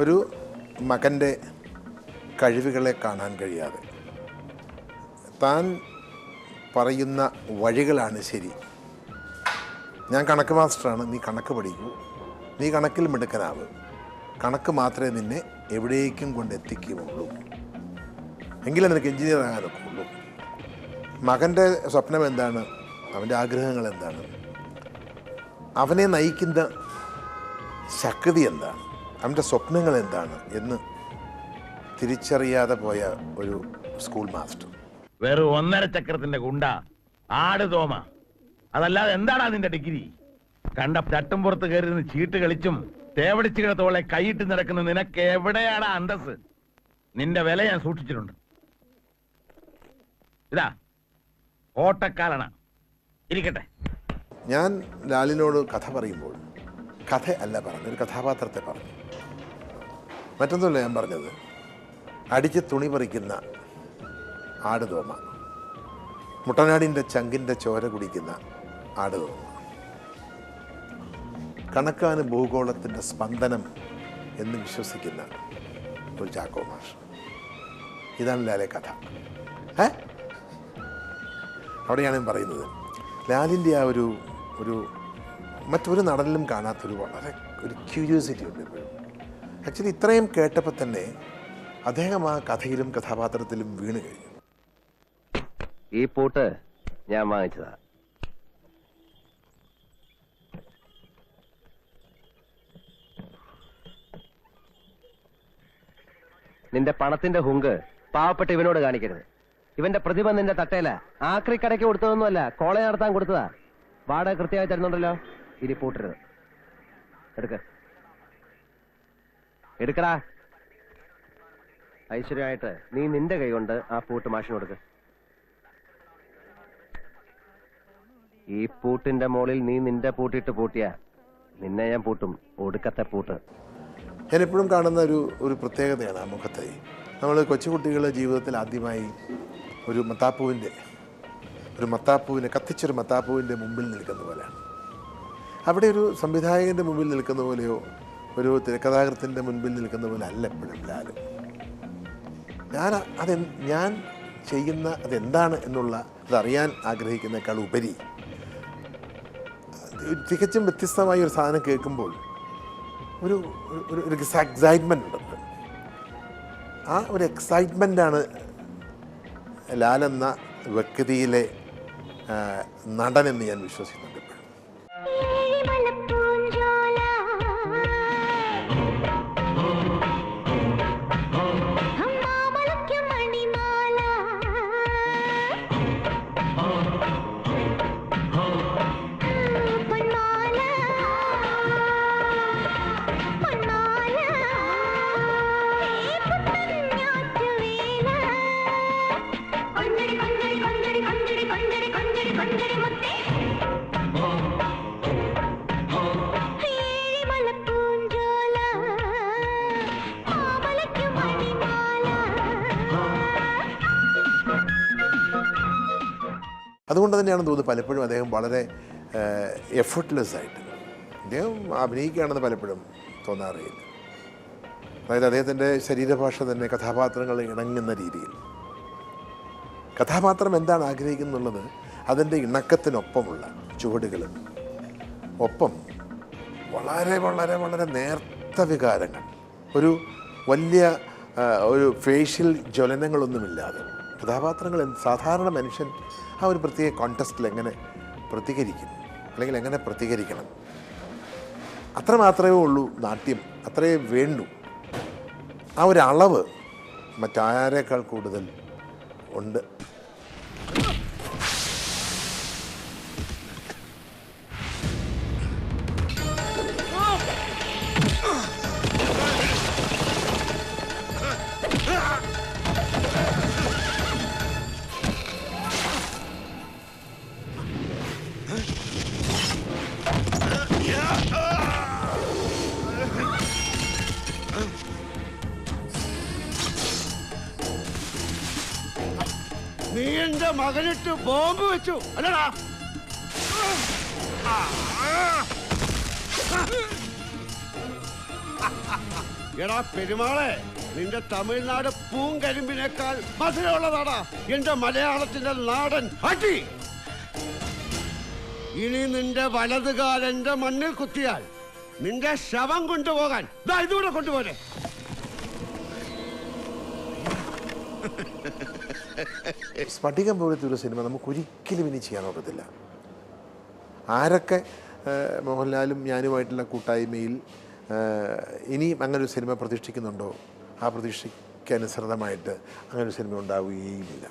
ഒരു മകൻ്റെ കഴിവുകളെ കാണാൻ കഴിയാതെ താൻ പറയുന്ന വഴികളാണ് ശരി, ഞാൻ കണക്ക് മാസ്റ്ററാണ്, നീ കണക്ക് പഠിക്കൂ, നീ കണക്കിൽ മിടുക്കനാവ്, കണക്ക് മാത്രമേ നിന്നെ എവിടേക്കും കൊണ്ടെത്തിക്കുകയുള്ളൂ, എങ്കിലും നിനക്ക് എഞ്ചിനീയർ ആകാനൊക്കെ ഉള്ളൂ. മകൻ്റെ സ്വപ്നം എന്താണ്, അവൻ്റെ ആഗ്രഹങ്ങൾ എന്താണ്, അവനെ നയിക്കുന്ന ശക്തി എന്താണ്, അവൻ്റെ സ്വപ്നങ്ങൾ എന്താണ് എന്ന് തിരിച്ചറിയാതെ പോയ ഒരു സ്കൂൾ മാസ്റ്റർ. വെറും 1.5 ചക്രത്തിന്റെ ഗുണ്ട, ആട് തോമ, അതല്ലാതെ എന്താണ് അതിന്റെ ഡിഗ്രി? കണ്ട ചട്ടും പുറത്ത് കയറി ചീട്ട് കളിച്ചും തേവടിച്ചു കിടത്തോളെ കൈയിട്ട് നടക്കുന്ന നിനക്ക് എവിടെയാണ് അന്തസ്? നിന്റെ വില ഞാൻ സൂക്ഷിച്ചിട്ടുണ്ട്. ഇതാ ഓട്ടക്കാലണ ഇരിക്കട്ടെ. ഞാൻ ലാലിനോട് കഥ പറയുമ്പോൾ കഥ അല്ല പറഞ്ഞു, ഒരു കഥാപാത്രത്തെ പറഞ്ഞു. മറ്റൊന്നുമല്ല ഞാൻ പറഞ്ഞത്, അടിച്ച് തുണി പറിക്കുന്ന ആടുതോമ, മുട്ടനാടിൻ്റെ ചങ്കിൻ്റെ ചോര കുടിക്കുന്ന ആടുതോമ, കണക്കാന് ഭൂഗോളത്തിൻ്റെ സ്പന്ദനം എന്ന് വിശ്വസിക്കുന്ന ഒരു ചാക്കോ മാഷ്. ഇതാണ് ലാലെ കഥ. അവിടെയാണ് ഞാൻ പറയുന്നത്, ലാലിൻ്റെ ആ ഒരു മറ്റൊരു നടനിലും കാണാത്തൊരു വളരെ ഒരു ക്യൂരിയോസിറ്റി ഉണ്ട് ഇപ്പോഴും. ആക്ച്വലി ഇത്രയും കേട്ടപ്പോൾ തന്നെ അദ്ദേഹം ആ കഥയിലും കഥാപാത്രത്തിലും വീണ് കഴിഞ്ഞു. ഈ പൂട്ട് ഞാൻ വാങ്ങിച്ചതാ. നിന്റെ പണത്തിന്റെ ഹുങ്ക് പാവപ്പെട്ട ഇവനോട് കാണിക്കരുത്. ഇവന്റെ പ്രതിഭ നിന്റെ തട്ടേല. ആക്രി കടയ്ക്ക് കൊടുത്തതൊന്നുമല്ല, കോളേജ് നടത്താൻ കൊടുത്തതാ. വാടക കൃത്യമായി തരുന്നുണ്ടല്ലോ. ഇനി പൂട്ടരുത്. എടുക്കടാ. ഐശ്വര്യമായിട്ട് നീ നിന്റെ കൈ കൊണ്ട് ആ പൂട്ട് മാഷിന് കൊടുക്ക്. ഈ പൂട്ടിന്റെ മുകളിൽ നീ നിന്റെ പൂട്ടിട്ട് പൂട്ടിയാ നിന്നെ ഞാൻ പൂട്ടും. ഒടുക്കത്തെ പൂട്ട്. ഞാൻ എപ്പോഴും കാണുന്ന ഒരു പ്രത്യേകതയാണ് ആ മുഖത്തെ. നമ്മൾ കൊച്ചുകുട്ടികളുടെ ജീവിതത്തിൽ ആദ്യമായി ഒരു മത്താപ്പൂവിനെ കത്തിച്ചൊരു മത്താപ്പൂവിൻ്റെ മുമ്പിൽ നിൽക്കുന്ന പോലെയാണ്. അവിടെ ഒരു സംവിധായകൻ്റെ മുമ്പിൽ നിൽക്കുന്ന പോലെയോ ഒരു തിരക്കഥാകൃത്തിൻ്റെ മുൻപിൽ നിൽക്കുന്ന പോലെ അല്ല എപ്പോഴും ലാല്. ഞാൻ ചെയ്യുന്ന അതെന്താണ് എന്നുള്ള അതറിയാൻ ആഗ്രഹിക്കുന്നതിനേക്കാൾ ഉപരി തികച്ചും വ്യത്യസ്തമായ ഒരു സാധനം കേൾക്കുമ്പോൾ ഒരു എക്സൈറ്റ്മെൻ്റ് ഉണ്ട്. ആ ഒരു എക്സൈറ്റ്മെൻ്റാണ് ലാലെന്ന വ്യക്തിയിലെ നടനെന്ന് ഞാൻ വിശ്വസിക്കുന്നുണ്ട്. അതുകൊണ്ട് തന്നെയാണ് തോന്നുന്നത് പലപ്പോഴും അദ്ദേഹം വളരെ എഫർട്ട്ലെസ് ആയിട്ട് അദ്ദേഹം അഭിനയിക്കുകയാണെന്ന് പലപ്പോഴും തോന്നാറില്ല. അതായത് അദ്ദേഹത്തിൻ്റെ ശരീരഭാഷ തന്നെ കഥാപാത്രങ്ങൾ ഇണങ്ങുന്ന രീതിയിൽ കഥാപാത്രം എന്താണ് ആഗ്രഹിക്കുന്നുള്ളത് അതിൻ്റെ ഇണക്കത്തിനൊപ്പമുള്ള ചുവടുകളും ഒപ്പം വളരെ വളരെ വളരെ നേർത്ത വികാരങ്ങൾ, ഒരു വലിയ ഒരു ഫേഷ്യൽ ജ്വലനങ്ങളൊന്നുമില്ലാതെ കഥാപാത്രങ്ങൾ സാധാരണ മനുഷ്യൻ ആ ഒരു പ്രത്യേക കോണ്ടെക്സ്റ്റിൽ എങ്ങനെ പ്രതികരിക്കും അല്ലെങ്കിൽ എങ്ങനെ പ്രതികരിക്കണം, അത്ര മാത്രമേ ഉള്ളൂ നാട്യം, അത്രയേ വേണ്ടൂ. ആ ഒരു അളവ് മറ്റാരേക്കാൾ കൂടുതൽ ഉണ്ട്. നീ എന്റെ മകനിട്ട് ബോംബ് വെച്ചു അല്ലടാ? എടാ പെരുമാളെ, നിന്റെ തമിഴ്നാട് പൂങ്കരിമ്പിനേക്കാൾ മധുരമുള്ളതാടാ എന്റെ മലയാളത്തിന്റെ നാടൻ അടി. ഇനി നിന്റെ വലതുകാലെന്റെ മണ്ണിൽ കുത്തിയാൽ നിന്റെ ശവം കൊണ്ടുപോകാൻ ഇതുകൂടെ കൊണ്ടുപോരെ. സ്ഫടികം പോലത്തെ ഒരു സിനിമ നമുക്ക് ഒരിക്കലും ഇനി ചെയ്യാൻ ഒക്കത്തില്ല. ആരൊക്കെ മോഹൻലാലും ഞാനുമായിട്ടുള്ള കൂട്ടായ്മയിൽ ഇനിയും അങ്ങനൊരു സിനിമ പ്രതീക്ഷിക്കുന്നുണ്ടോ, ആ പ്രതീക്ഷയ്ക്കനുസൃതമായിട്ട് അങ്ങനൊരു സിനിമ ഉണ്ടാവുകയുമില്ല.